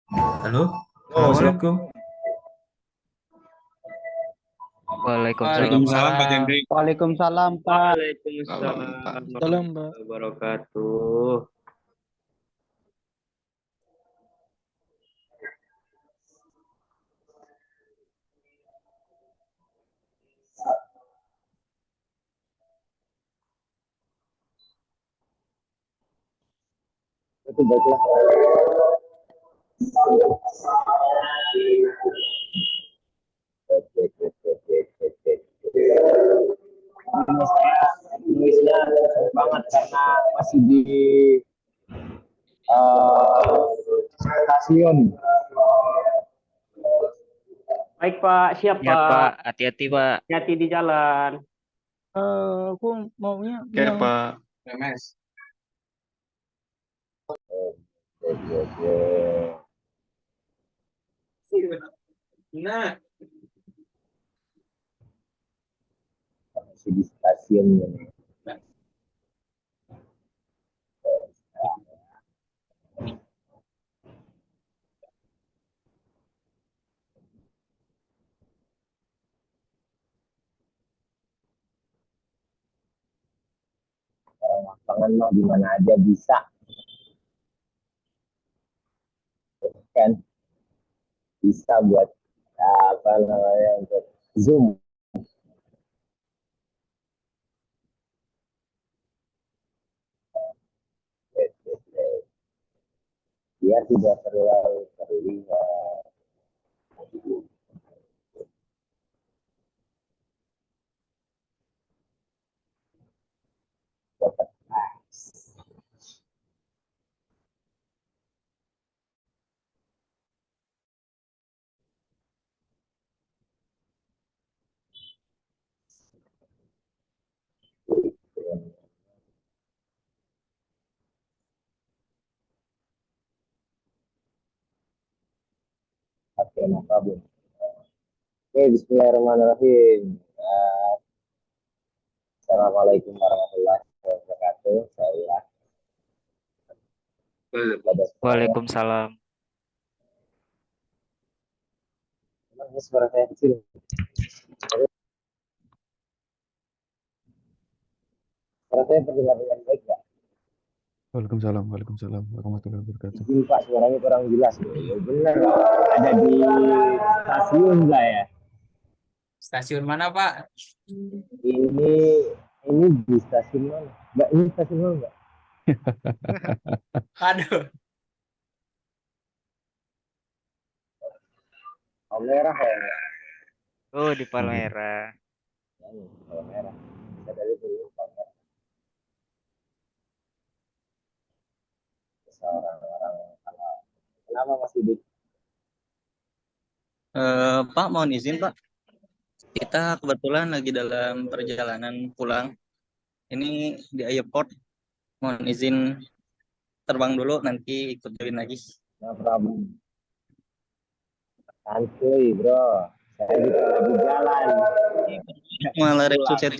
Halo, Oh, Assalamualaikum. Waalaikumsalam, Waalaikumsalam Pak Pak. Jendrik. Waalaikumsalam, Pak. Waalaikumsalam Salam Pak. Salam, Pak. warahmatullahi wabarakatuh. Itu baiklah. Ini saya nulisnya susah banget karena masih di stasiun. Baik Pak, siap Ya, Pak. Pak. Hati-hati, Pak. Hati-hati di jalan. Aku maunya Oke yang Pak. MS. Nah, masih di stasiun ini. Lapangan mah di mana aja bisa kan, bisa buat apa namanya untuk zoom. Dia tidak terlalu terlihat. Oke, no problem. Oke, bismillahirrahmanirrahim. Assalamualaikum warahmatullahi wabarakatuh. Saya kepada semuanya. Waalaikumsalam. Ini suara saya kecil. Suara saya terdengar dengan baik nggak? Waalaikumsalam warahmatullahi wabarakatuh. Izin Pak, suaranya kurang jelas. Ya benar, ada di stasiun saya. stasiun mana Pak? Ini ini di stasiun mana? Nggak, ini stasiun mana nggak? Aduh, Oh, merah ya. Oh, di Palmera. Oh, merah. Saya tadi dulu pakai orang-orang kalau kenapa masih di Pak, mohon izin Pak. Kita kebetulan lagi dalam perjalanan pulang. Ini di airport. Mohon izin terbang dulu, nanti ikut join lagi. Prabu? Santuy bro, saya juga lagi jalan. Malah sukses.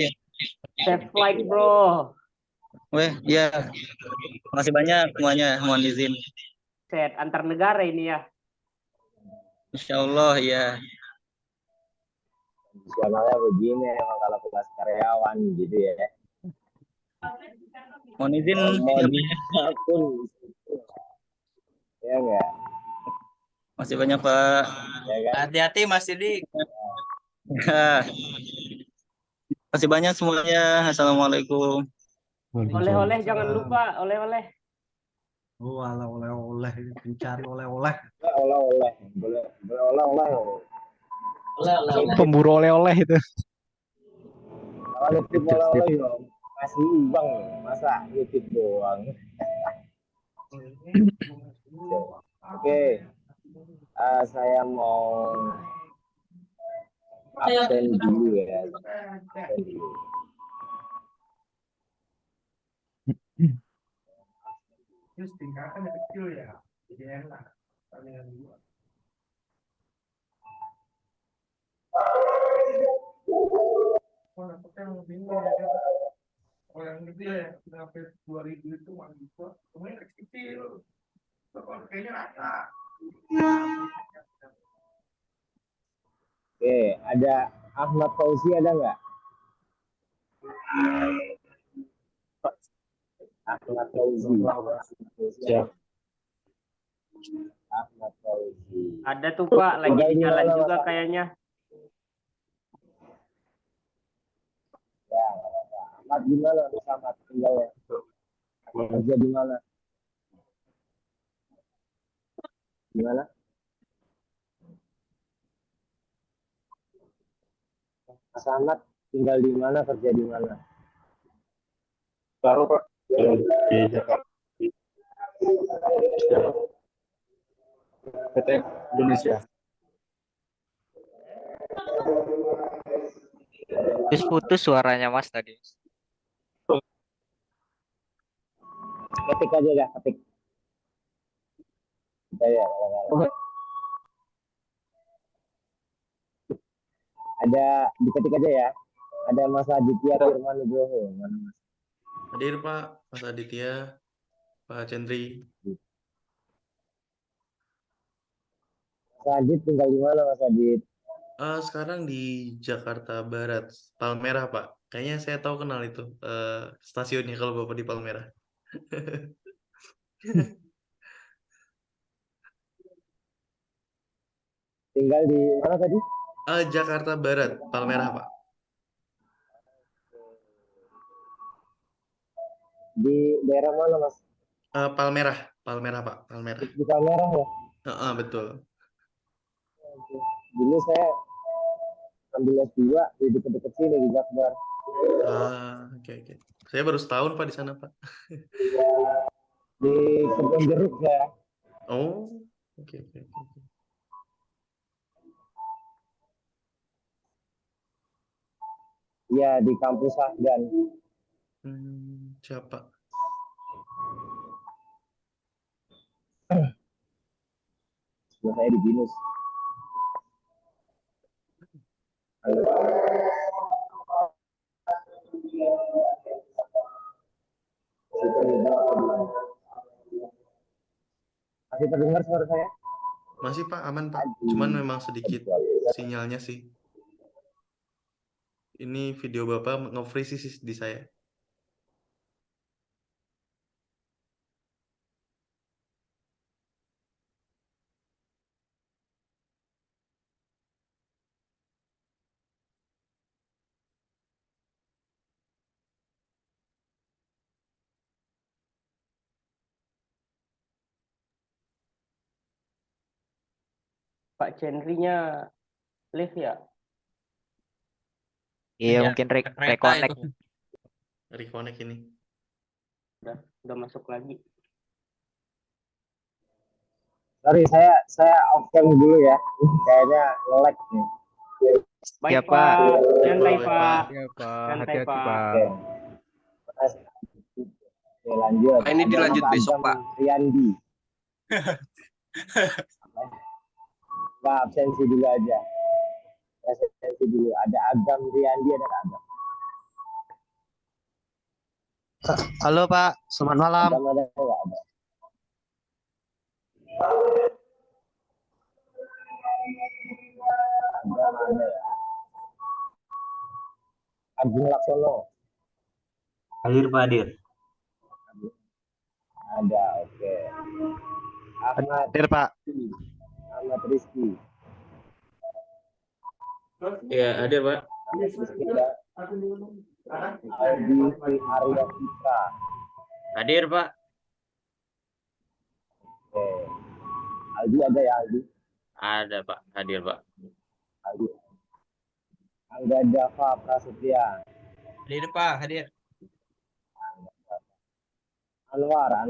Safe flight bro. Weh, ya. Makasih banyak semuanya. Mohon izin. Set antar negara ini ya. Insya Allah ya. Tradisionalnya begini emang kalau kelas karyawan gitu ya. Mohon izin. Akun ya enggak? Masih banyak Pak. Ya kan? hati-hati Mas Sidik. Ya. Masih banyak semuanya. Assalamualaikum. Oleh-oleh jangan lupa, oleh-oleh. Oh, ala oleh-oleh, pencari oleh-oleh. Oleh-oleh, boleh oleh-oleh. Pemburu oleh-oleh itu. Kalau nitip oleh-oleh ya kasih uang, masa nitip doang. Oke, saya mau absen dulu ya. Absen dulu. Terus tingkatnya kecil ya, jadi enak. Orang yang bingung ya, orang gede sampai 2000 itu mahasiswa, semuanya kecil, kayaknya rata. Oke, ada Ahmad Fauzi ada nggak? Ahmad Fauzi. Siap. Ahmad Fauzi. Ada tuh Pak, lagi Udah di ini jalan mana, juga Mas? kayaknya. Ya, nggak apa-apa. Ahmad di mana? Mas Ahmad tinggalnya. Kerja di mana? Di mana? Mas Ahmad tinggal di mana? Kerja di mana? Baru Pak. Di Jakarta. PT Indonesia. Putus suaranya Mas tadi. Ketik aja dah, ketik. Saya kalau ada diketik aja ya. Ada Mas Aditya Firman Nugroho. Mana Mas? Hadir Pak, Mas Aditya, Pak Cendri. Mas Adit tinggal di mana Mas Adit? Sekarang di Jakarta Barat, Palmerah Pak. Kayaknya saya tahu kenal itu stasiunnya kalau Bapak di Palmerah. Tinggal di mana tadi? Jakarta Barat, Palmerah Pak. Di daerah mana Mas? Palmerah, Palmerah Pak, Palmerah. Di Palmerah ya? Betul. Dulu saya ambil S2 di dekat-dekat sini di Jakbar. Oke. Saya baru setahun Pak di sana Pak. Di Kebun Jeruk ya. Oh, oke. Iya di kampus Sahdan. Siapa? Sebelah saya di Binus. Masih terdengar suara saya? Masih Pak, aman Pak. Cuman memang sedikit sinyalnya sih. Ini video Bapak nge-freeze sih di saya. Pak Cendrinya live ya? Iya, mungkin reconnect. Reconnect ini. Udah masuk lagi. Sorry, saya off cam dulu ya. Kayaknya nge-lag nih. Baik Ya, Pak, Pak. santai Baik, Pak. Iya Pak. Santai Hati-hati Pak. Pak. Oke. Makasih. Oke, lanjut. Ini Ada dilanjut Mas besok, Adam Pak. Riyandi. Pak, absensi dulu aja. Absensi dulu. Ada Agam Riyandi, ada Agam. Halo Pak, selamat malam. Agam ada nggak ada? Agam ada ya. Agung Laksono. Hadir Pak, hadir. Ada, oke. Ahmad Hadir Pak. Ahmad Rizky. Iya, ada Pak. Rizky ada. Aldi Arya Fitra. Hadir Pak. Oke. Aldi ada ya Aldi? Ada Pak, hadir Pak. Aldi. Angga Java Prasetya. Hadir Pak, hadir. Anwar, ada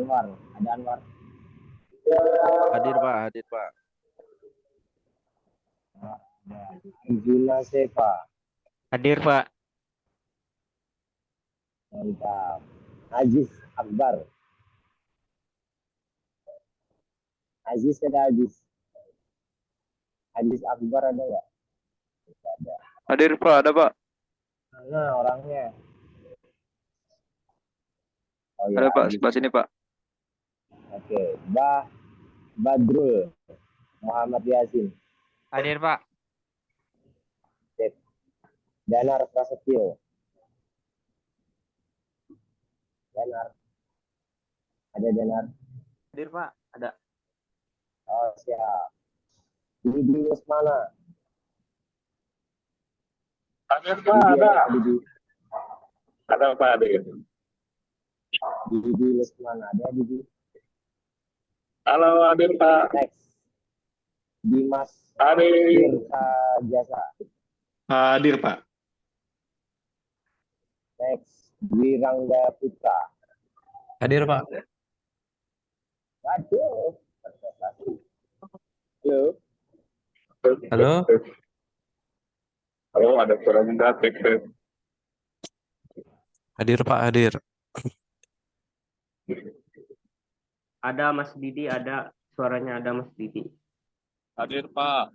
Anwar. Hadir Pak. Hadir Pak. Anjuna Sepa. Hadir Pak. Mantap. Aziz Akbar. Aziz ada Aziz. Aziz Akbar ada nggak? Ada. Hadir Pak. Ada Pak. Mana orangnya? Oh, Ada ya, Pak. Aziz. Sebelah sini Pak. Oke, Bah Badrul Muhammad Yasin. Hadir Pak. Sip. Danar Prasetyo. Danar. Ada Danar. Hadir Pak, ada. Oh, siap. Didi Lesmana. Hadir Pak, ada. Didi. Ada Pak, ada. Didi Lesmana. Ada Didi. Halo, hadir Pak. Next. Dimas Hadir. Tirta Jasa. Hadir Pak. Next. Wirangga Putra. Hadir Pak. Waduh. Halo. Halo. Halo, ada suaranya nggak? Cek. Hadir Pak, hadir. Ada Mas Didi, ada suaranya, ada Mas Didi. Hadir Pak.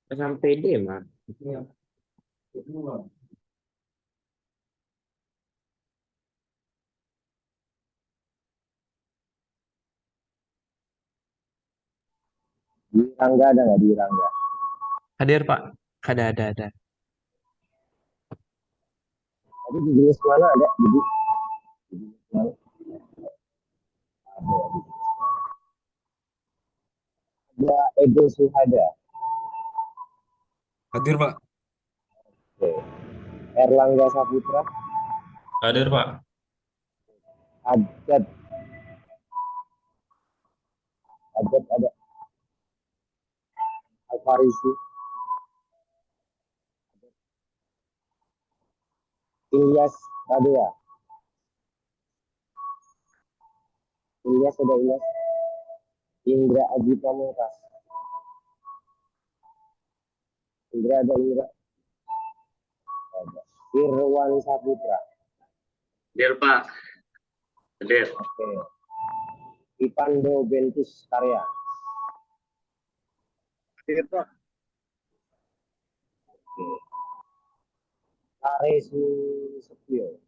Sampai dia mah. Wirangga ada nggak di Wirangga? Hadir Pak. Ada. Tadi Didi Lesmana ada Didi. Didi Lesmana. Ada Didi. Ada Edo Suhada. Hadir Pak. Oke. Erlangga Saputra. Hadir Pak. Ajat. Ajat ada. Alfarisi. Ilyas Radea. Ilyas ada Ilyas. Indra Aji Pamungkas. Indra ada Indra. Ada. Irwan Saputra. Hadir Pak. Hadir. Oke. Ipando Bentus Karya. Hadir Pak. Oke. Aresu Sepio.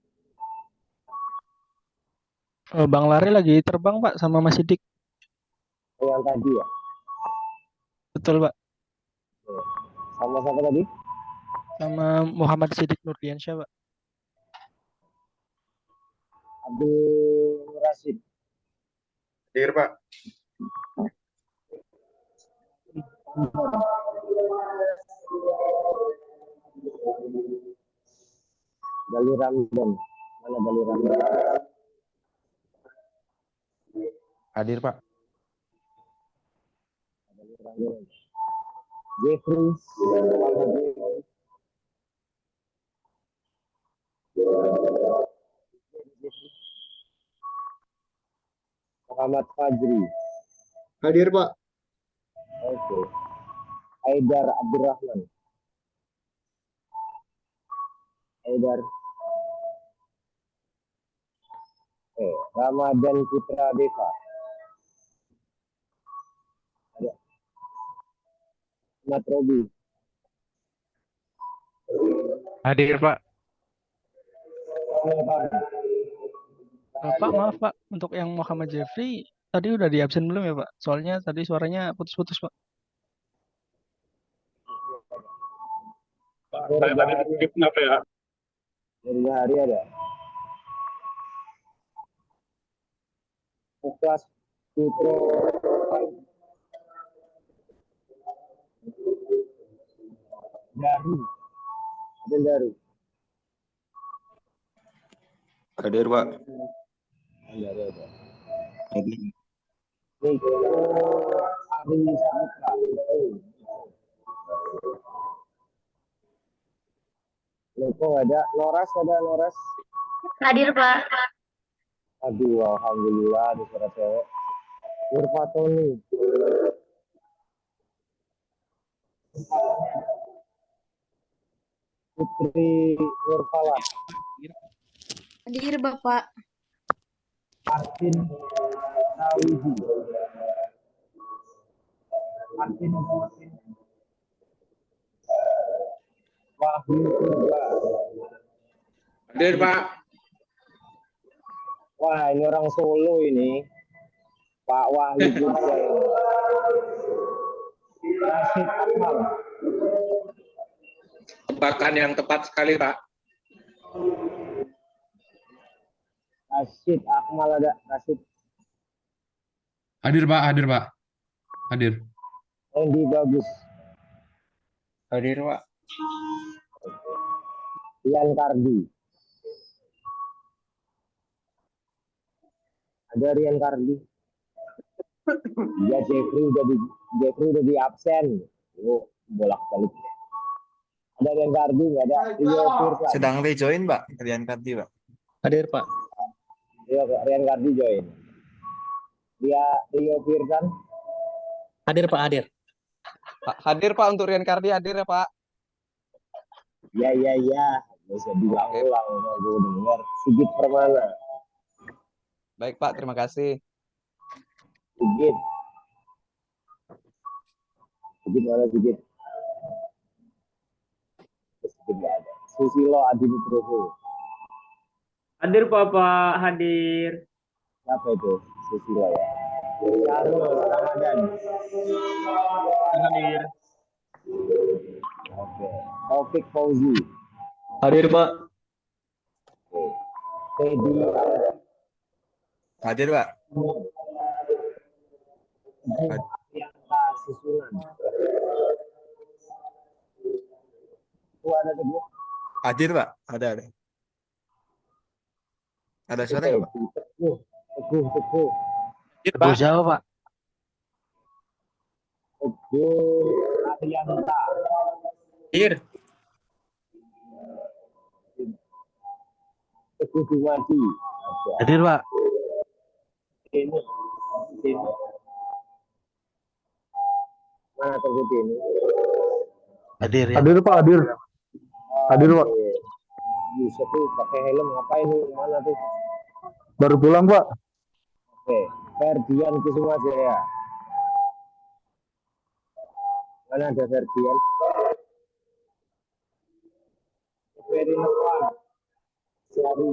Bang Lari lagi terbang Pak sama Mas Sidik. Yang tadi ya. Betul Pak. Oke. Sama siapa tadi? Sama Muhammad Sidik Nurdiansyah Pak. Abdul Rashid. Hadir Pak. Gali Ramdan. Mana Gali Ramdan? Hadir Pak. Gali Ramdan. Jeffrey. Muhammad Fajri. Hadir Pak. Oke. Aidar Abdurrahman. Aidar. Ramadan Putra Deva. Ada. Ahmad Robi. Hadir Pak. Pak maaf Pak, untuk yang Muhammad Jeffrey tadi udah di absen belum ya Pak? Soalnya tadi suaranya putus-putus Pak. Saya tadi skip kenapa ya? Dari hari ada. Muklas Putro. Daru. Ada Daru. Hadir Pak. Ada. Niko Ari Samutra. Niko ada. Noras ada Noras. Hadir Pak. Aduh, alhamdulillah ada suara cewek. Nurfatoni. Putri Nurfala. Hadir Bapak. Martin Nawiji. Martin Wahyu Purba. Hadir, Pak. Wah, ini orang Solo ini. Pak Wahyu Purba. Rashid Akmal. Tebakan yang tepat sekali, Pak. Rashid Akmal ada. Rashid. Hadir, Pak. Hadir, Pak. Hadir. Andy Bagus. Hadir, Pak. Rian Kardi. Ada Rian Kardi. Ya Jeffrey udah di absen. Oh, bolak-balik. Ada Rian Kardi, nggak ada Rio Firsa. Sedang rejoin, Pak. Rian Kardi, Pak. Hadir, Pak. Rian Kardi join. Rio Firsan. Hadir, Pak. Hadir. Hadir, Pak, untuk Rian Kardi. Hadir ya, Pak. Ya. Gak usah diulang-ulang. Gue dengar. Sigit Permana. Baik, Pak. Terima kasih. Sigit mana Sigit? Sigit nggak ada. Susilo Adi Nugroho. Hadir Bapak, hadir. Siapa itu? Susilo ya. Charles Ramadan. Hadir. Oke. Taufik Fauzi. Hadir, Pak. Oke. Teddy Hadir, Pak. Priyanka Susulan. Itu ada tuh. Hadir, Pak. Ada. Ada suara nggak, Pak? Teguh. Teguh Jawa, Pak. Teguh Arianta. Hadir. Teguh Dumadi. Hadir, Pak. Ini. Mana Teguh ini? Hadir ya. Hadir, Pak. Hadir. Hadir, Pak. Yusuf tuh pakai helm ngapain nih? Mana tuh? Baru pulang, Pak. Oke. Ferdian Kusuma Jaya. Mana ada Ferdian? Ferry Nurwan. Sari.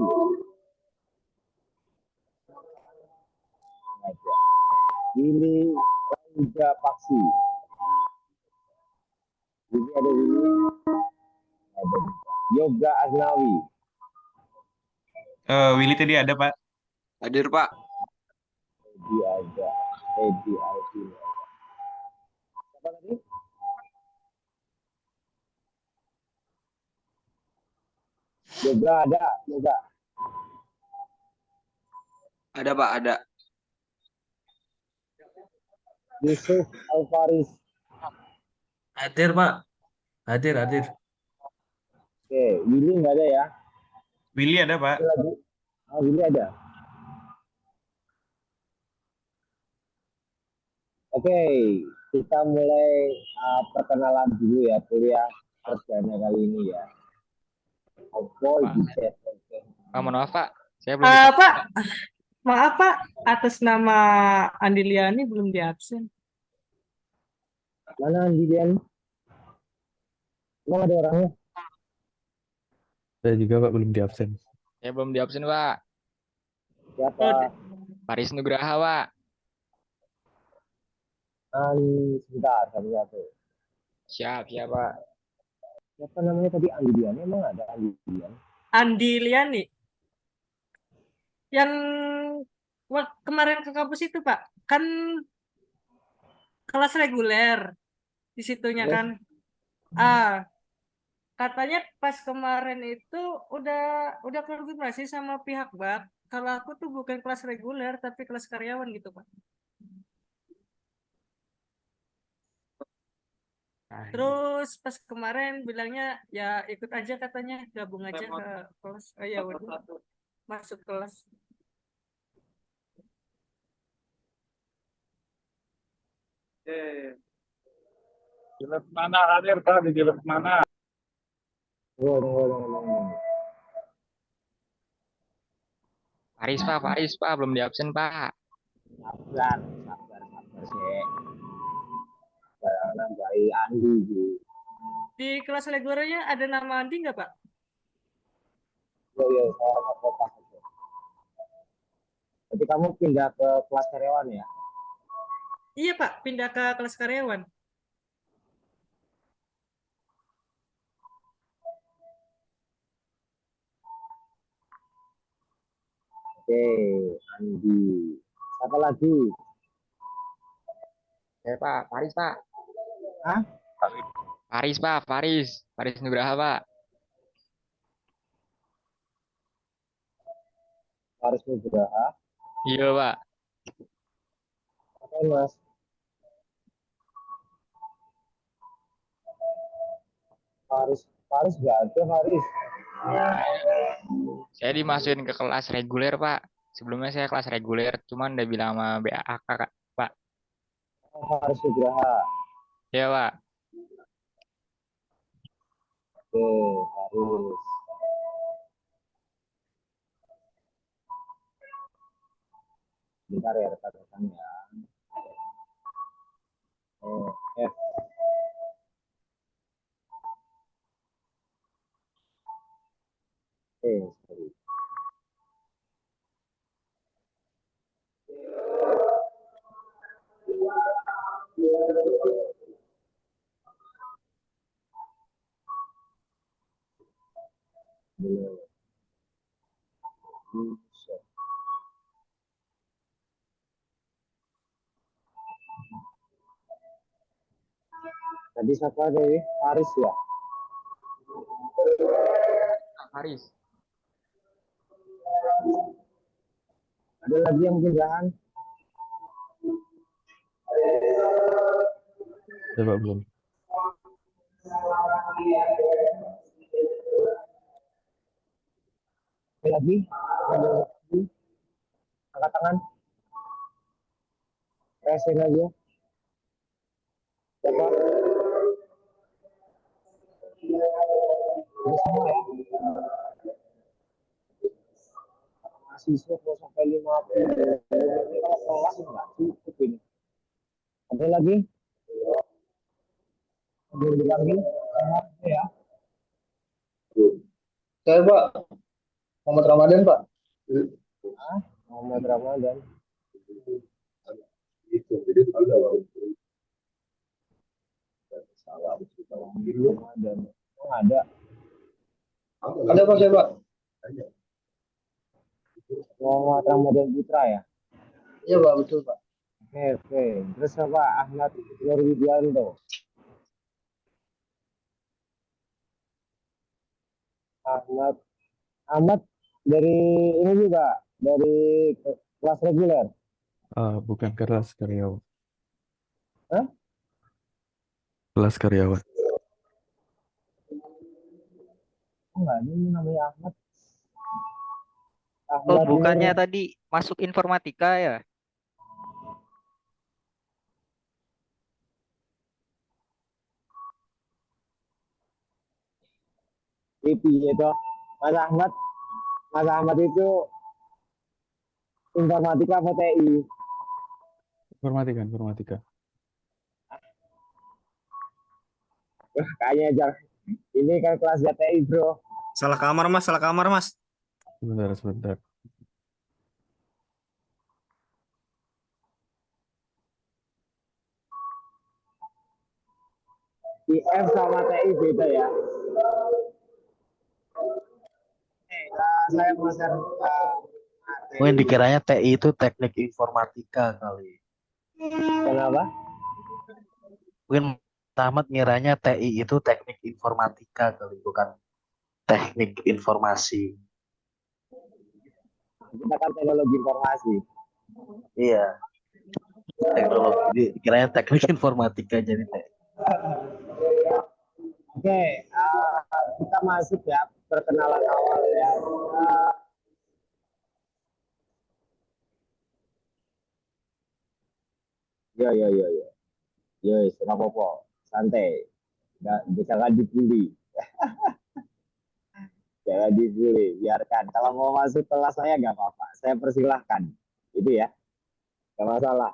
Ada. Willy Ranja Paksi. Ini ada Willy. Ada. Yoga Aznawi. Willy tadi ada, Pak. Hadir, Pak. Edi ada. Edi Alvin. Siapa tadi? Yoga ada. Yoga. Ada, Pak. Ada. Yusuf Alfaris. Hadir Pak. Hadir. Oke, Willy nggak ada ya? Willy ada, Pak. Willy ada. Oke, kita mulai perkenalan dulu ya kuliah perdana kali ini ya. Apa di chat? Pak, mohon maaf, Pak. Saya belum Pak, maaf Pak, atas nama Andiliani belum di absen. Mana Andian? Emang ada orangnya? Saya juga, Pak, belum di absen. Saya belum di absen, Pak. Siapa? Paris Nugraha, Pak. Sebentar, satu-satu. Siap, Pak. Siapa namanya tadi Andian? Emang ada Andian? Andiliani. Yang kemarin ke kampus itu Pak, kan kelas reguler di situnya Yes. kan. Katanya pas kemarin itu udah konfirmasi sama pihak BAK kalau aku tuh bukan kelas reguler tapi kelas karyawan gitu Pak. Terus pas kemarin bilangnya ya ikut aja katanya, gabung aja ke kelas. Oh ya udah masuk kelas. Di les mana hadir tadi di les mana? Tunggu. Faris, Pak, belum di absen, Pak. Sabar sih. Nambahi Andi gitu. Di kelas regulernya ada nama Andi nggak, Pak? Iya, saya kopas aja. Jadi kamu pindah ke kelas karyawan ya? Iya, Pak, pindah ke kelas karyawan. Oke, Andi. Siapa lagi? Pak, Faris, Pak. Hah? Faris, Pak, Faris Nugraha, Pak. Harus Nugraha. Iya, Pak. Oke, Mas. Faris nggak ada, Faris. Saya dimasukin ke kelas reguler, Pak. Sebelumnya saya kelas reguler, cuman udah bilang sama BAK, Pak. Faris Nugraha. Iya, Pak. Oke, Faris. Bentar ya, rekan-rekan ya. F. Sorry. Tadi siapa dari Faris ya? Faris. Ada lagi yang pindahan? Coba belum. Ada lagi? Angkat tangan. Resen aja. Siapa? Ini semua ya? Mahasiswa mau sampai 50. Ini kalau kelas nggak cukup ini. Ada lagi? Belum dipanggil? Ya. Saya Pak, Muhammad Ramadan Pak. Muhammad Ramadan. Ramadan. Oh, ada. Ada Pak saya Pak. Muhammad Ramadan Putra ya? Iya Pak, betul Pak. Oke. Terus apa? Ahmad Nurwidianto. Ahmad dari ini juga, dari kelas reguler. Bukan kelas karyawan. Hah? Kelas karyawan. Enggak, ini namanya Ahmad. Oh, bukannya tadi masuk informatika ya? itu Mas Ahmad itu informatika apa TI? Informatika. Kayaknya jangan. Ini kan kelas TI, bro. Salah kamar Mas. Sebentar. IF sama TI beda ya. Saya belajar Mungkin dikiranya TI itu teknik informatika kali. Kenapa? Mungkin Ahmad ngiranya TI itu teknik informatika kali, bukan teknik informasi. Kita kan teknologi informasi. Iya. Teknologi, dikiranya teknik informatika jadi TI. Oke, kita masuk ya perkenalan awal ya. Ya. Yoi, apa-apa, santai. Nggak, jangan dibully. Jangan dibully. Biarkan. Kalau mau masuk kelas saya nggak apa-apa. Saya persilahkan. Itu ya. Nggak masalah.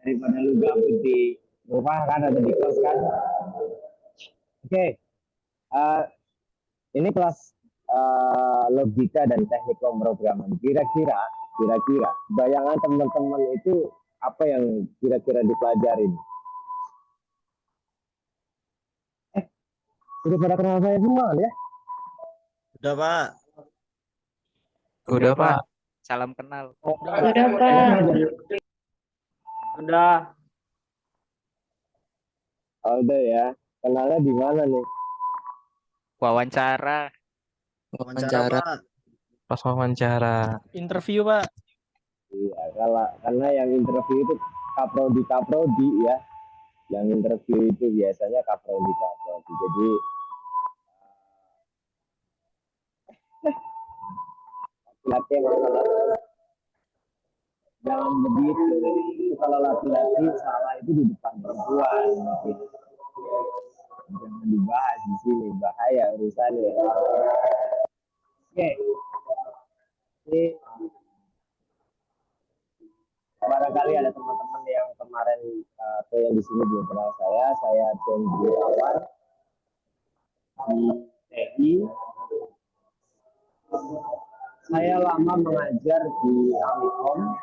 Daripada lu gabut di rumah kan atau di kelas kan. Oke. Ini kelas logika dan teknik pemrograman. Kira-kira bayangan teman-teman itu apa yang kira-kira dipelajarin? Udah pada kenal saya semua kan ya? Udah, Pak. Udah, Pak. Salam kenal. Udah, Pak. Udah. Oh, udah ya. Kenalnya di mana nih? Wawancara. Wawancara, Pak. Pas wawancara. Interview, Pak. Iya, karena yang interview itu kaprodi ya. Yang interview itu biasanya kaprodi. Jadi laki-laki masalah jangan begitu. Kalau laki-laki salah itu di depan perempuan. Gitu. Jangan dibahas di sini, bahaya urusannya. Oke. Ini barangkali ada teman-teman yang kemarin atau yang di sini belum kenal saya John Gunawan di TI. Saya lama mengajar di Amikom.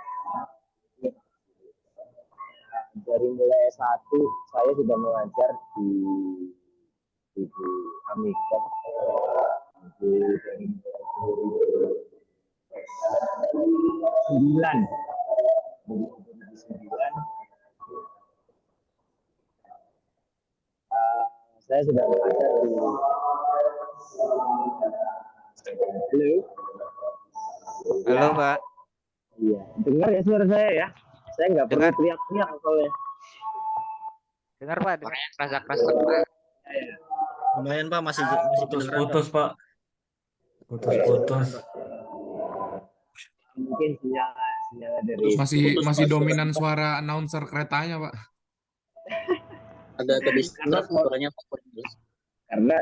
Dari mulai S1 saya sudah mengajar di Amikom. Dari mulai 2009. Saya sudah mengajar di Halo, Pak. Iya, dengar ya suara saya ya? Saya nggak perlu teriak-teriak soalnya. Dengar, Pak. Dengar. Suaranya kerasa-kerasa, Pak. Lumayan, Pak, masih Putus-putus, Pak. Putus-putus. Mungkin sinyal dari Masih dominan suara announcer keretanya, Pak. agak ke distorsi suaranya, Pak. karena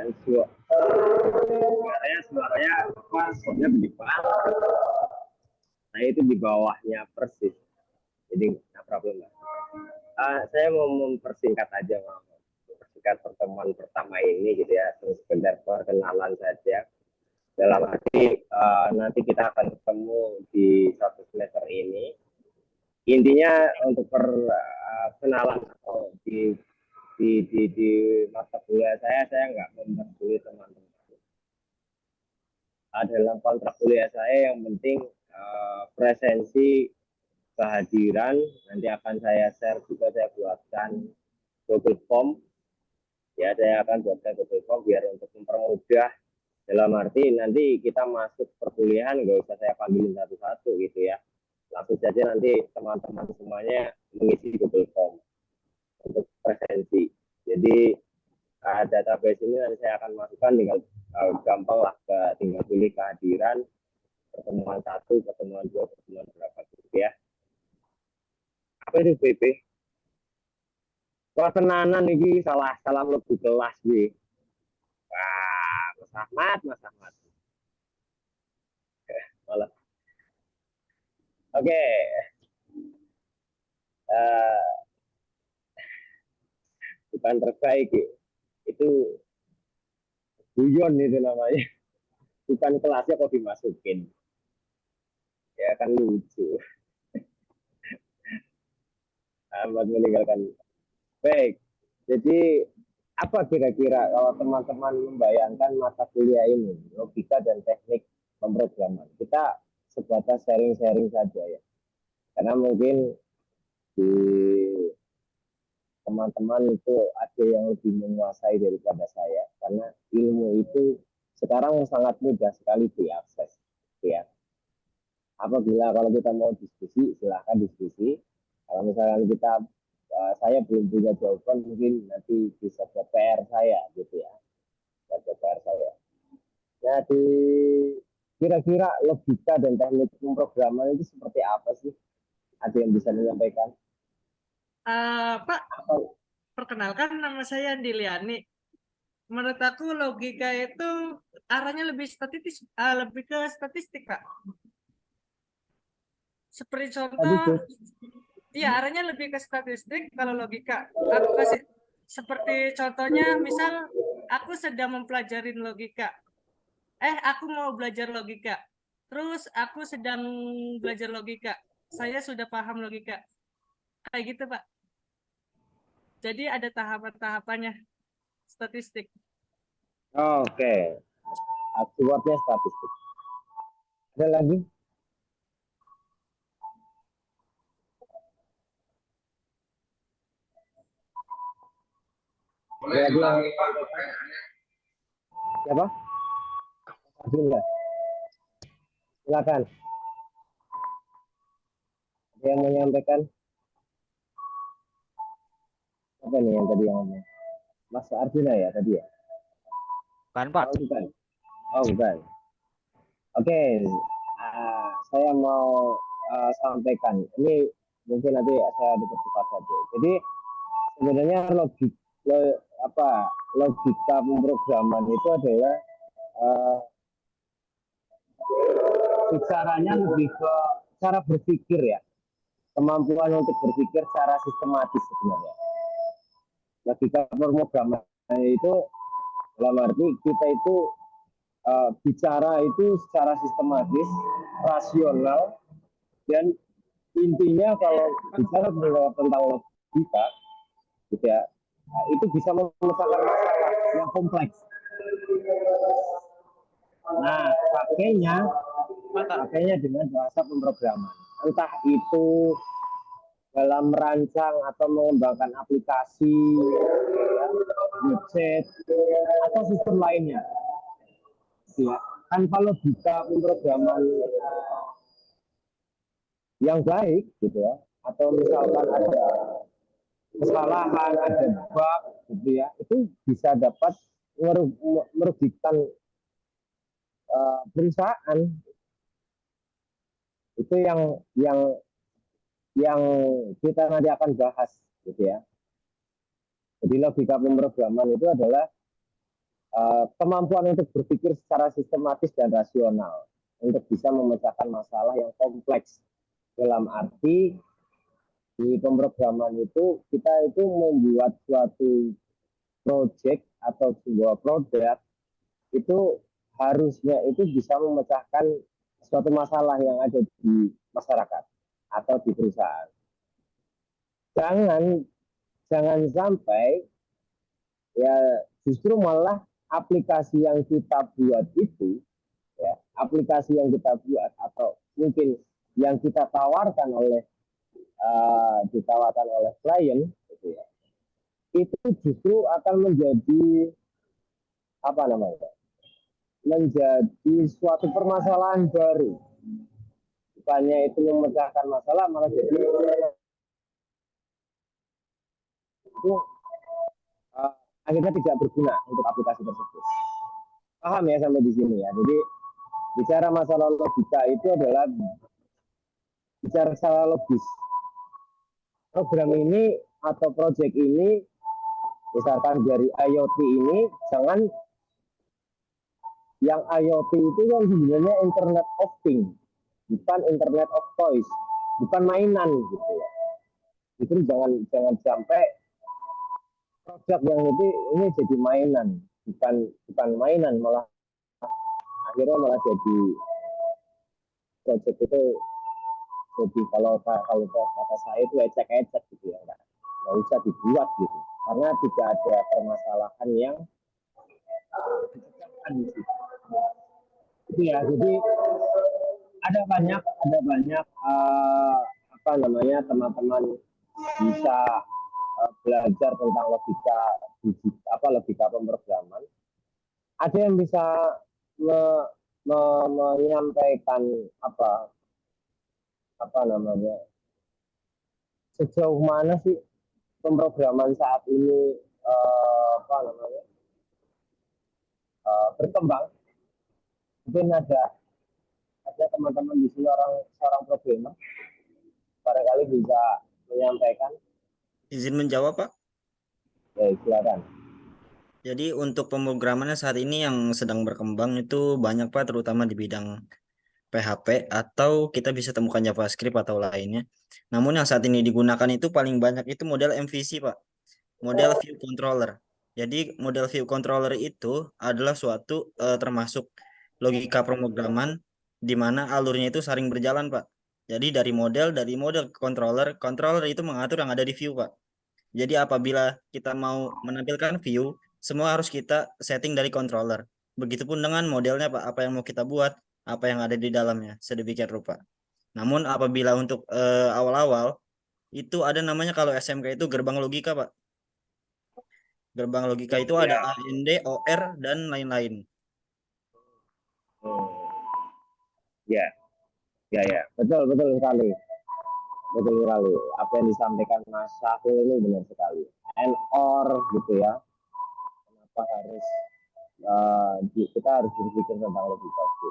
suaranya apa? Soalnya gede banget. Saya itu di bawahnya persis. Jadi nggak problem lah. Saya mau mempersingkat aja, mempersingkat pertemuan pertama ini gitu ya, terus sekedar perkenalan saja. Dalam arti nanti kita akan ketemu di satu semester ini. Intinya untuk perkenalan di mata kuliah saya nggak mempersulit teman-teman. Dalam kontrak kuliah saya yang penting presensi, kehadiran, nanti akan saya share juga, saya buatkan Google Form. Ya, saya akan buatkan Google Form biar untuk mempermudah, dalam arti nanti kita masuk perkuliahan nggak usah saya panggilin satu-satu gitu ya. Langsung saja nanti teman-teman semuanya mengisi Google Form untuk presensi. Jadi database ini nanti saya akan masukkan, tinggal gampang lah, tinggal pilih kehadiran, pertemuan 1, pertemuan 2, pertemuan berapa gitu ya. Apa itu PP? Wah, tenanan ini salah lebih kelas nih. Wah, Mas Ahmad. Malah. Oke. Bukan terbaik itu guyon itu namanya. Bukan kelasnya kok dimasukin. Ya kan lucu. Ahmad meninggalkan. Baik, jadi apa kira-kira kalau teman-teman membayangkan mata kuliah ini, logika dan teknik pemrograman? Kita sebatas sharing-sharing saja ya. Karena mungkin di teman-teman itu ada yang lebih menguasai daripada saya. Karena ilmu itu sekarang sangat mudah sekali diakses. Ya. Apabila kalau kita mau diskusi, silahkan diskusi. Kalau misalnya saya belum punya jawaban, mungkin nanti bisa ke PR saya gitu ya. PR saya. Nah, kira-kira logika dan teknik pemrograman itu seperti apa sih? Ada yang bisa menyampaikan? Pak, perkenalkan nama saya Andi Liani. Menurut aku logika itu arahnya lebih lebih ke statistik, Pak. Seperti contoh, iya arahnya lebih ke statistik kalau logika. Aku kasih seperti contohnya, misal aku sedang mempelajari logika. Aku mau belajar logika. Terus aku sedang belajar logika. Saya sudah paham logika. Kayak gitu, Pak. Jadi ada tahapan-tahapannya statistik. Oke. Keywordnya statistik. Ada lagi? Siapa? Abdullah. Silakan. Ada yang menyampaikan? Apa nih yang tadi yang ngomong? Mas Arjuna ya tadi ya? Bukan, Pak. Oh, bukan. Oh, bukan. Oke. Saya mau sampaikan. Ini mungkin nanti saya dipercepat saja. Jadi sebenarnya logika pemrograman itu adalah bicaranya lebih ke cara berpikir ya, kemampuan untuk berpikir secara sistematis sebenarnya. Logika pemrograman itu dalam arti kita itu bicara itu secara sistematis, rasional, dan intinya kalau bicara tentang logika, gitu ya, itu bisa memecahkan masalah yang kompleks. Nah, pakainya dengan bahasa pemrograman. Entah itu dalam merancang atau mengembangkan aplikasi, website, atau sistem lainnya. Ya, tanpa logika pemrograman yang baik, gitu ya, atau misalkan ada kesalahan, ada bug, gitu ya, itu bisa dapat merugikan perusahaan. Itu yang kita nanti akan bahas, gitu ya. Jadi logika pemrograman itu adalah kemampuan untuk berpikir secara sistematis dan rasional untuk bisa memecahkan masalah yang kompleks. Dalam arti di pemrograman itu kita itu membuat suatu project atau sebuah produk itu harusnya itu bisa memecahkan suatu masalah yang ada di masyarakat atau di perusahaan. Jangan sampai ya justru malah aplikasi yang kita buat itu, ya, aplikasi yang kita buat atau mungkin yang kita tawarkan oleh klien, gitu ya, itu justru akan menjadi menjadi suatu permasalahan baru. Bukannya itu memecahkan masalah, malah jadi itu akhirnya tidak berguna untuk aplikasi tersebut. Paham ya sampai di sini ya. Jadi bicara masalah logika itu adalah bicara secara logis. Program ini atau project ini, misalkan dari IoT ini, jangan yang IoT itu kan sebenarnya Internet of Things, bukan Internet of Toys, bukan mainan gitu ya. Itu jangan sampai produk yang ini jadi mainan, bukan mainan, malah akhirnya malah jadi project itu jadi kalau kata saya itu ecek-ecek gitu ya, nggak usah dibuat gitu, karena tidak ada permasalahan yang dicecahkan di situ. Itu ya, jadi ada banyak teman-teman bisa belajar tentang logika pemrograman. Ada yang bisa menyampaikan sejauh mana sih pemrograman saat ini berkembang Mungkin ada teman-teman di sini seorang programmer, barangkali bisa menyampaikan. Izin menjawab, Pak. Ya, silakan. Jadi untuk pemrogramannya saat ini yang sedang berkembang itu banyak, Pak, terutama di bidang PHP atau kita bisa temukan JavaScript atau lainnya. Namun yang saat ini digunakan itu paling banyak itu model MVC, Pak. Model view controller. Jadi model view controller itu adalah suatu termasuk logika pemrograman di mana alurnya itu saling berjalan, Pak. Jadi dari model ke controller itu mengatur yang ada di view, Pak. Jadi apabila kita mau menampilkan view, semua harus kita setting dari controller. Begitupun dengan modelnya, Pak, apa yang mau kita buat, apa yang ada di dalamnya, sedemikian rupa. Namun apabila untuk awal-awal, itu ada namanya kalau SMK itu gerbang logika, Pak. Gerbang logika itu ada AND, OR, dan lain-lain. Ya, betul sekali. Betul sekali. Apa yang disampaikan Mas Syahul ini benar sekali. And or gitu ya. Kenapa harus kita harus berpikir tentang logika gitu.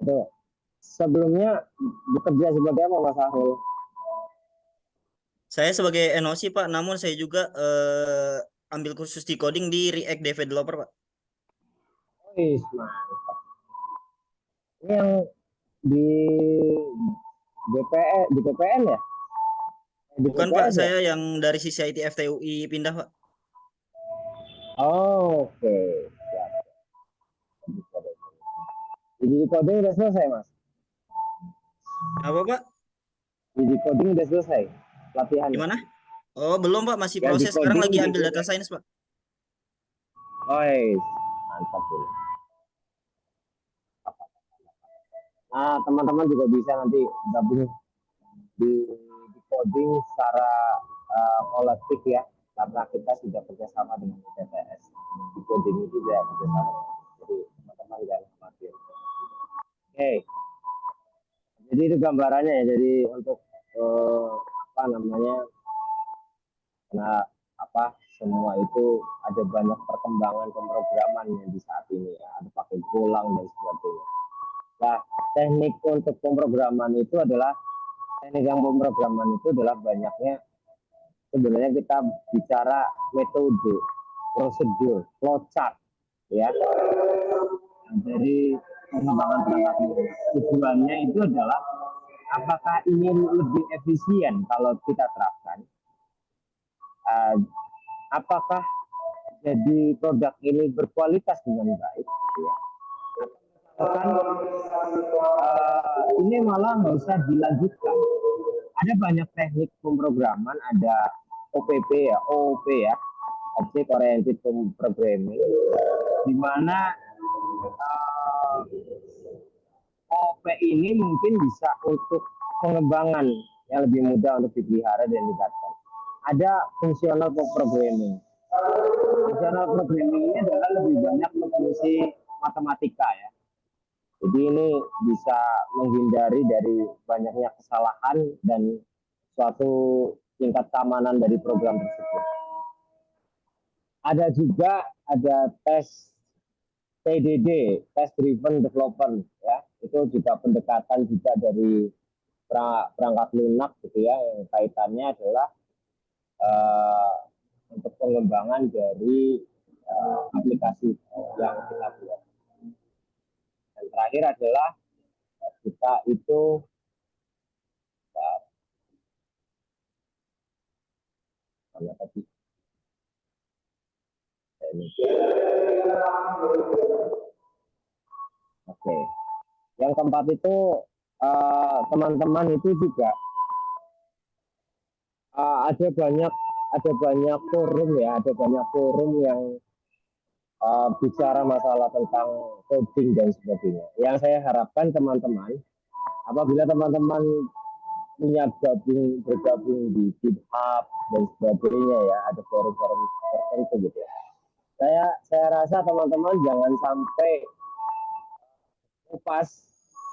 Itu sebelumnya bekerja sebagai apa Mas Syahul? Saya sebagai NOC, Pak, namun saya juga ambil kursus di coding di React Developer, Pak. Mantap. Ini yang di BPN ya? Bukan, Pak, saya yang dari sisi IT FTUI pindah, Pak. Oh, oke. Siap. Jadi coding udah selesai, Mas? Apa, Pak? Jadi coding udah selesai latihan. Gimana? Oh, belum, Pak, masih Yang proses. di Sekarang coding lagi ambil data science, Pak. Mantap tuh. Nah, teman-teman juga bisa nanti gabung di coding secara kolektif ya, karena kita sudah kerjasama dengan TTS. Di coding itu juga kerjasama. Jadi teman-teman jangan khawatir. Oke. Jadi itu gambarannya ya. Jadi untuk semua itu ada banyak perkembangan pemrograman yang di saat ini ya. Ada pakai Golang dan sebagainya. Nah, teknik untuk pemrograman itu adalah banyaknya sebenarnya kita bicara metode, prosedur, flowchart ya. Dari pengembangan perangkat lunak. Tujuannya itu adalah apakah ini lebih efisien kalau kita terapkan? Apakah jadi produk ini berkualitas dengan baik? Ya. Ini malah nggak usah dilanjutkan. Ada banyak teknik pemrograman, ada OPP ya, OOP ya, Object Oriented Programming, di mana OOP ini mungkin bisa untuk pengembangan yang lebih mudah untuk dipelihara dan ditingkatkan. Ada fungsional programming. Fungsional programming ini adalah lebih banyak fungsi matematika ya. Jadi ini bisa menghindari dari banyaknya kesalahan dan suatu tingkat keamanan dari program tersebut. Ada juga tes TDD, Test Driven Development ya. Itu juga pendekatan juga dari perangkat lunak gitu ya, yang kaitannya adalah untuk pengembangan dari aplikasi yang kita buat. Dan terakhir adalah kita itu Oke. Yang keempat itu teman-teman itu juga ada banyak forum ya, yang bicara masalah tentang coding dan sebagainya. Yang saya harapkan teman-teman, apabila teman-teman bergabung di GitHub dan sebagainya ya, ada forum-forum tertentu gitu ya. Saya rasa teman-teman jangan sampai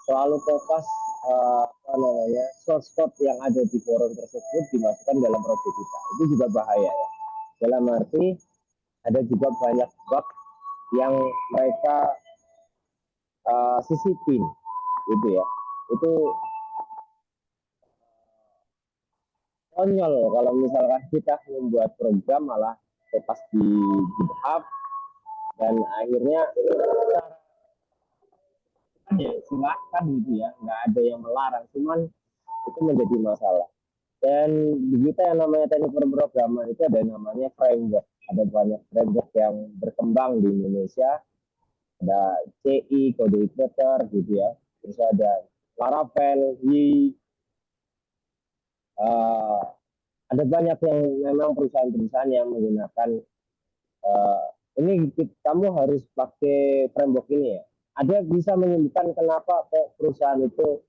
selalu kopas source code yang ada di forum tersebut dimasukkan dalam project kita. Itu juga bahaya ya. Dalam arti ada juga banyak bug yang mereka sisipin gitu ya. Itu konyol kalau misalkan kita membuat program malah lepas di GitHub dan akhirnya ya silakan gitu ya, nggak ada yang melarang, cuman itu menjadi masalah. Dan di kita yang namanya teknik pemrograman itu ada namanya framework, ada banyak framework yang berkembang di Indonesia, ada CI, Code Creator gitu ya, terus ada Laravel, ada banyak yang memang perusahaan-perusahaan yang menggunakan ini kamu harus pakai framework ini ya. Ada bisa menyebutkan kenapa kok perusahaan itu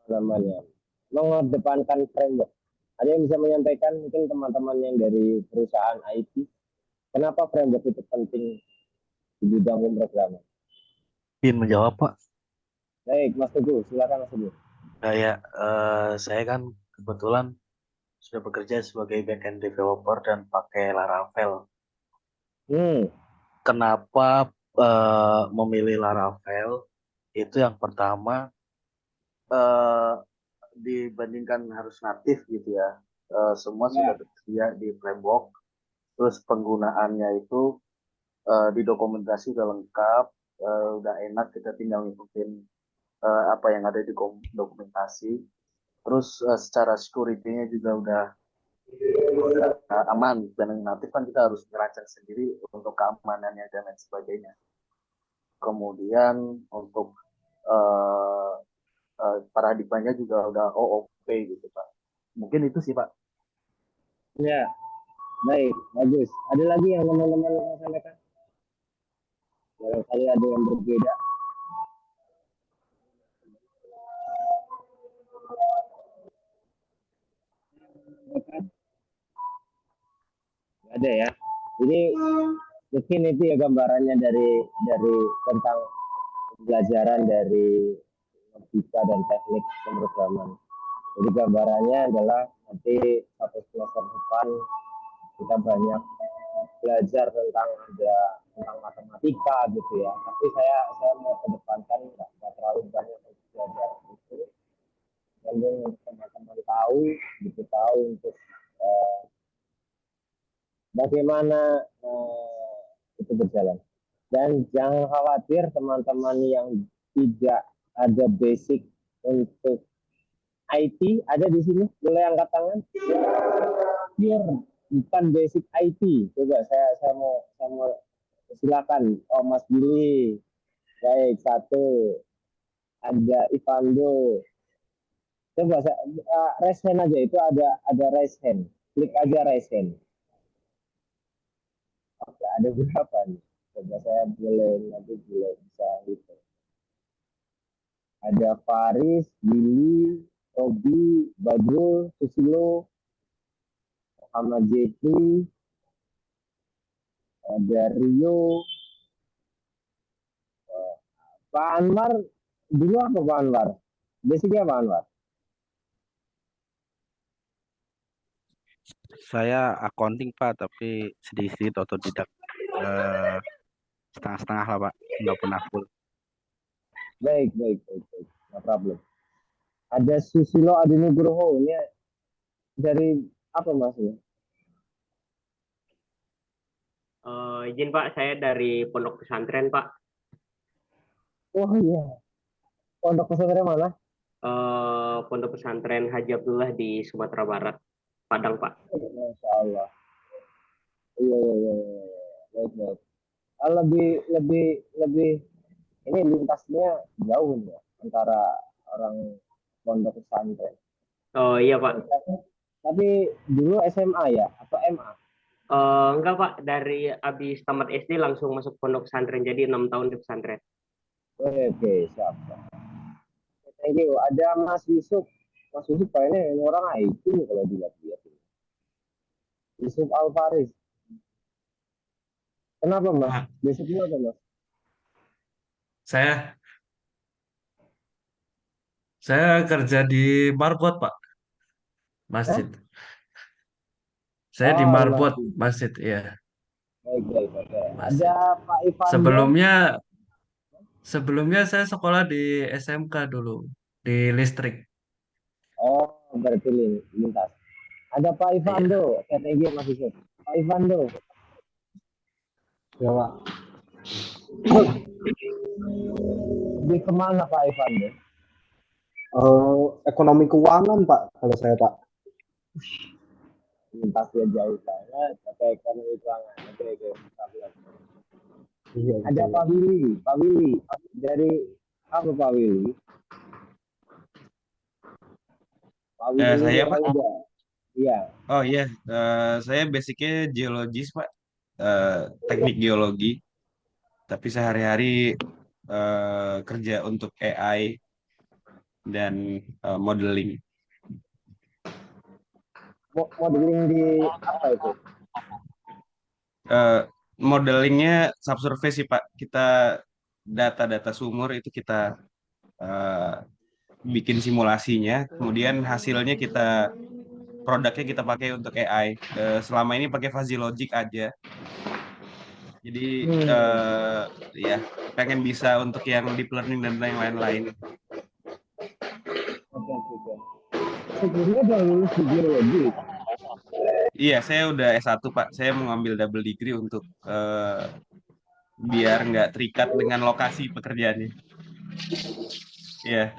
namanya mengedepankan framework. Ada yang bisa menyampaikan mungkin teman-teman yang dari perusahaan IT, kenapa framework itu penting di bidang pemrograman? Ingin menjawab, Pak. Baik, Mas Teguh, silakan Mas Teguh. Saya kan kebetulan sudah bekerja sebagai backend developer dan pakai Laravel. Kenapa memilih Laravel? Itu yang pertama, dibandingkan harus natif gitu ya. Semua sudah tersedia di framework. Terus penggunaannya itu di dokumentasi udah lengkap, udah enak, kita tinggal ngikutin apa yang ada di dokumentasi. Terus secara security-nya juga udah aman. Dan yang natif kan kita harus merancang sendiri untuk keamanannya dan lain sebagainya. Kemudian untuk paradigmanya juga udah OOP gitu Pak. Mungkin itu sih Pak. Ya, baik, bagus. Ada lagi yang teman-teman mau sampaikan? Barangkali ada yang berbeda. Ada ya. Jadi mungkin itu ya gambarannya dari tentang pembelajaran dari logika dan teknik pemrograman. Jadi gambarannya adalah nanti satu semester depan kita banyak belajar tentang matematika gitu ya. Tapi saya mau kedepankan nggak terlalu banyak belajar itu. Dan teman-teman tahu, gitu tahu untuk bagaimana itu berjalan. Dan jangan khawatir teman-teman yang tidak ada basic untuk IT, ada di sini, boleh angkat tangan. Bukan basic IT. Coba saya mau silakan. Oh, Mas Billy. Baik, satu. Ada Ivando. Coba raise hand aja, itu ada raise hand. Klik aja raise hand. Oke, ada berapa nih? Coba saya nanti bisa gitu. Ada Faris, Billy, Robi, Badrul, Susilo, Muhammad Jeffrey, ada Rio, Pak Anwar. Dulu apa Pak Anwar? Basicnya Pak Anwar? Saya accounting Pak, tapi sedikit otodidak, setengah-setengah lah Pak, nggak pernah full. Baik, no problem. Ada Susilo Adinugroho, ini dari apa Mas? Izin Pak, saya dari Pondok Pesantren Pak. Oh iya, Pondok Pesantren mana? Pondok Pesantren Haji Abdullah di Sumatera Barat, Padang Pak. Masya Allah. Iya. Baik. Lebih ini lintasnya jauh ya antara orang pondok pesantren. Oh iya Pak. Tapi dulu SMA ya atau MA? Enggak Pak, dari habis tamat SD langsung masuk pondok pesantren, jadi 6 tahun di pesantren. Oke, siap. Thank you. Ada Mas Yusuf. Mas Yusuf kayaknya orang IT nih kalau dilihat-lihat. Yusuf Alfaris. Kenapa Mas? Basicnya apa Mas? Saya kerja di Marbot, Pak. Masjid. Saya di Marbot, masjid, ya. Baik. Oke. Masih. Ada Pak Ivando. Sebelumnya saya sekolah di SMK dulu di listrik. Oh, berarti lintas. Ada Pak Iya. Ivando, strategi Mas Yusuf. Pak Ivando. Ya Pak. Lebih kemana Pak Ivando? Ekonomi keuangan Pak, kalau saya Pak. Lintasnya jauh saya, pakai ekonomi keuangan. Oke. Iya, Ada betul. Pak Willy. Dari apa Pak Willy? Pak Willy Saya Pak. Rauda. Iya. Oh iya, saya basicnya geologis Pak, teknik geologi. Tapi sehari-hari kerja untuk AI dan modeling. Modeling di apa itu? Modelingnya subsurface sih Pak. Kita data-data sumur itu kita bikin simulasinya, kemudian hasilnya produknya kita pakai untuk AI. Selama ini pakai fuzzy logic aja. Jadi ya pengen bisa untuk yang deep learning dan yang lain-lain. Oke. Sebelumnya udah lulus di geologi. Iya, saya udah S1 Pak. Saya mau ngambil double degree untuk biar nggak terikat dengan lokasi pekerjaannya. Iya,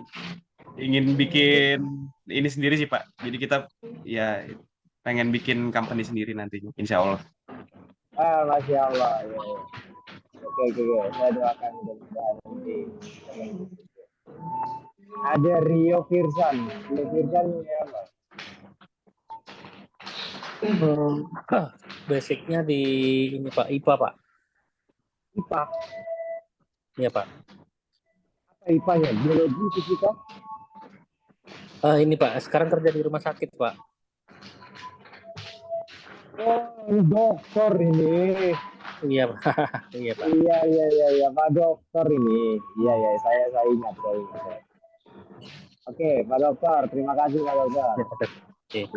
ingin bikin ini sendiri sih Pak. Jadi kita ya pengen bikin company sendiri nantinya, insya Allah. Masya Allah. Ya. Oke. Saya doakan mudah-mudahan nanti. Ada Rio Firsan ya apa? Basicnya di ini Pak, IPA Pak. IPA. Iya Pak. Apa IPA-nya? Biologi, fisika? Ini Pak, sekarang kerja di rumah sakit Pak. Oh, dokter ini. Iya Pak. Iya Pak. Iya, Pak Dokter ini. Iya, saya ingat. Oke, Pak Dokter, terima kasih Pak Dokter. Oke.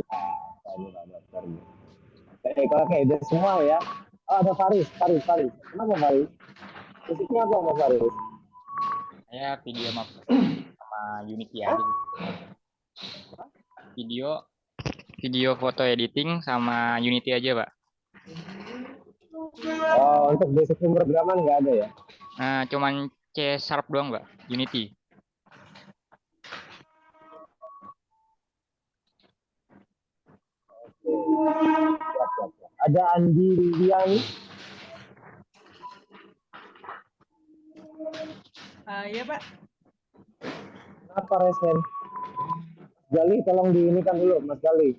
Pak Dokter. Oke, udah semua ya. Oh, ada Faris. Kenapa Faris? Fisiknya apa Mas Faris? Saya video sama Unity aja. Video foto editing sama Unity aja, Pak. Oh, untuk basic pemrograman nggak ada ya? Nah, cuman C# doang, Pak. Unity. Siap. Ada Andi Liliani. Iya, Pak. Apa resen? Gali, tolong diinikan dulu, Mas Gali.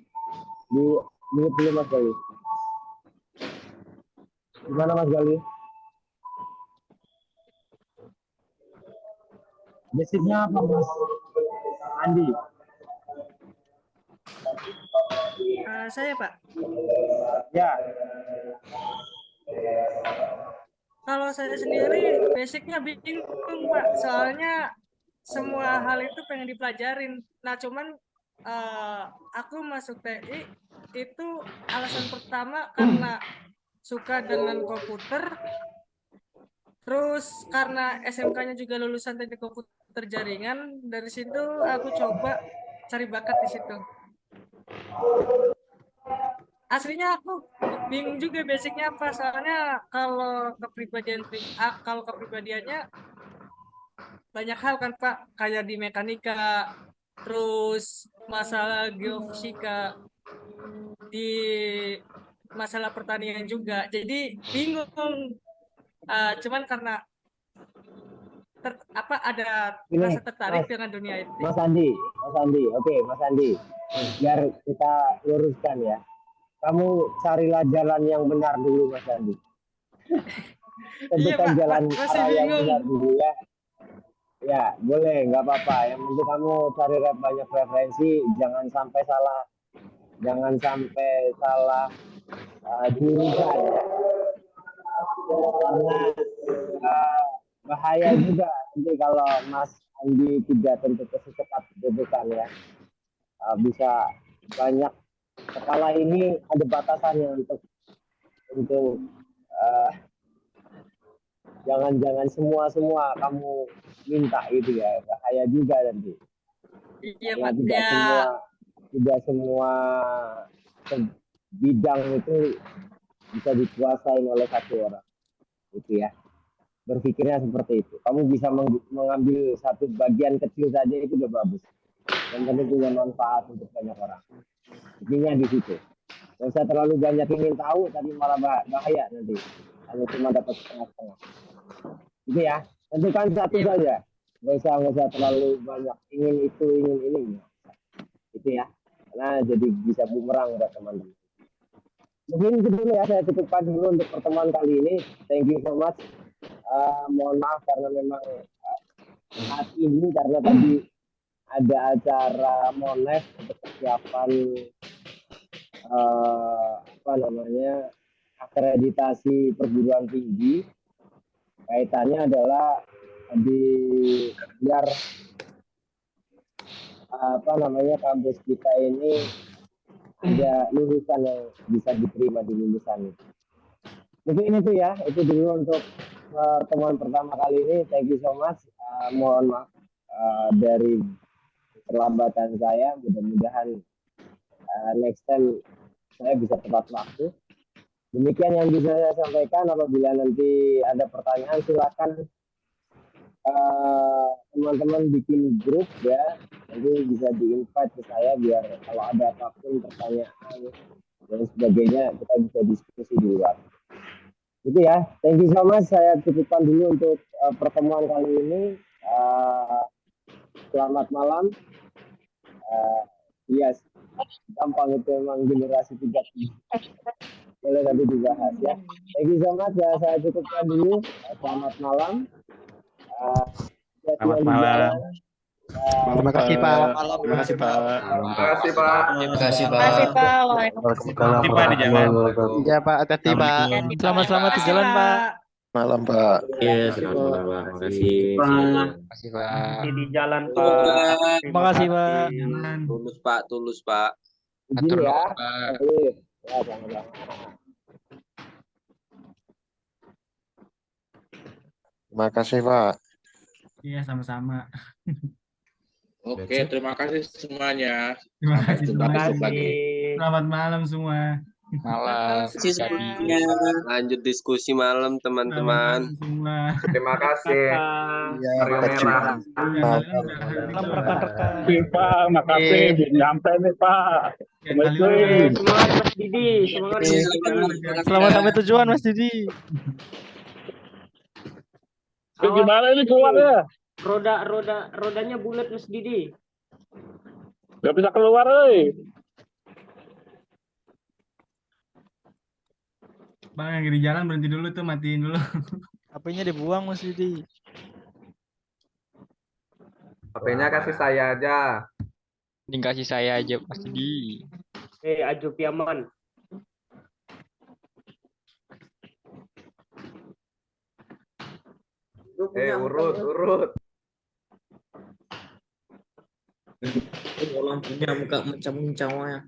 Di dulu Mas Gali. Gimana Mas Gali? Basicnya apa Mas Andi? Saya Pak. Ya. Kalau saya sendiri basicnya bingung Pak, soalnya semua hal itu pengen dipelajarin. Nah cuman aku masuk TI itu alasan pertama karena suka dengan komputer, terus karena SMK-nya juga lulusan teknik komputer jaringan. Dari situ aku coba cari bakat di situ. Aslinya aku bingung juga basicnya apa, soalnya kalau kepribadiannya banyak hal kan Pak, kayak di mekanika, terus masalah geofisika, di masalah pertanian juga, jadi bingung. Cuman karena ada rasa tertarik dengan dunia itu. Mas Andi, oke Mas Andi, biar kita luruskan ya. Kamu carilah jalan yang benar dulu Mas Andi. Tentukan jalan arah yang benar dulu ya. Ya boleh, nggak apa-apa. Yang penting kamu cari banyak referensi, jangan sampai salah jurusan. Karena bahaya juga nanti kalau Mas Andi tidak tentu secepat jurusan ya. Bisa banyak. Kepala ini ada batasannya untuk eh, jangan semua kamu minta gitu ya, bahaya juga nanti. Iya, Karena Pak. tidak semua bidang itu bisa dikuasain oleh satu orang, gitu ya. Berpikirnya seperti itu. Kamu bisa mengambil satu bagian kecil saja itu udah bagus. Dan tentu punya manfaat untuk banyak orang. Intinya di situ. Gak usah terlalu banyak ingin tahu, tapi malah bahaya nanti. Hanya cuma dapat setengah-setengah. Gitu ya. Tentukan satu saja. Gak usah terlalu banyak ingin itu, ingin ini. Gitu ya. Karena jadi bisa bumerang buat teman-teman. Mungkin itu dulu ya, saya cukupkan dulu untuk pertemuan kali ini. Thank you so much. Mohon maaf karena memang saat ini karena tadi ada acara Mones untuk persiapan akreditasi perguruan tinggi. Kaitannya adalah biar kampus kita ini ada lulusan yang bisa diterima di lulusan itu. Mungkin itu ya, itu dulu untuk pertemuan pertama kali ini. Thank you so much. Mohon maaf dari keterlambatan saya. Mudah-mudahan next time saya bisa tepat waktu. Demikian yang bisa saya sampaikan. Apabila nanti ada pertanyaan, silakan teman-teman bikin grup ya. Nanti bisa di-invite ke saya biar kalau ada apapun pertanyaan dan sebagainya kita bisa diskusi di luar. Gitu ya. Thank you so much. Saya cukupkan dulu untuk pertemuan kali ini. Selamat malam. Yes, gampang itu memang generasi 3. Boleh nanti dibahas ya. Thank you so much. Ya, saya cukupkan dulu. Selamat malam. Selamat malam. Terima kasih Pak. Terima kasih Pak. Terima kasih Pak. Terima kasih Pak. Waalaikumsalam Hati Pak di jalan. Iya Pak, hati-hati Pak. Selamat di jalan Pak. Malam Pak. Iya, selamat malam, Pak. Makasih. Terima kasih, Pak. Di jalan Pak. Terima kasih Pak. Tulus Pak. Atur Izin ya. nuhun, Pak. Ya, sama-sama. Terima kasih Pak. Iya, sama-sama. Oke, terima kasih semuanya. Terima Sampai kasih jumpa semua. besok lagi. Selamat malam semua. Malam. Terima kasih semuanya. Lanjut diskusi malam teman-teman. Semua. Terima kasih. Mario Merah. Salam rekan-rekan. Pak, makasih. Nyampe nih Pak. Assalamualaikum. Semangat Mas Didi. Semangat. Selamat sampai tujuan Mas Didi. Gimana ini keluarnya? Rodanya bulat Mas Didi. Gak bisa keluar, Bang, yang di jalan berhenti dulu tuh, matiin dulu. HP-nya dibuang Mas Didi. HP-nya kasih saya aja. Dikasih saya aja Mas Didi. Aju Piaman. Urut. Orang punya muka macam cawanya.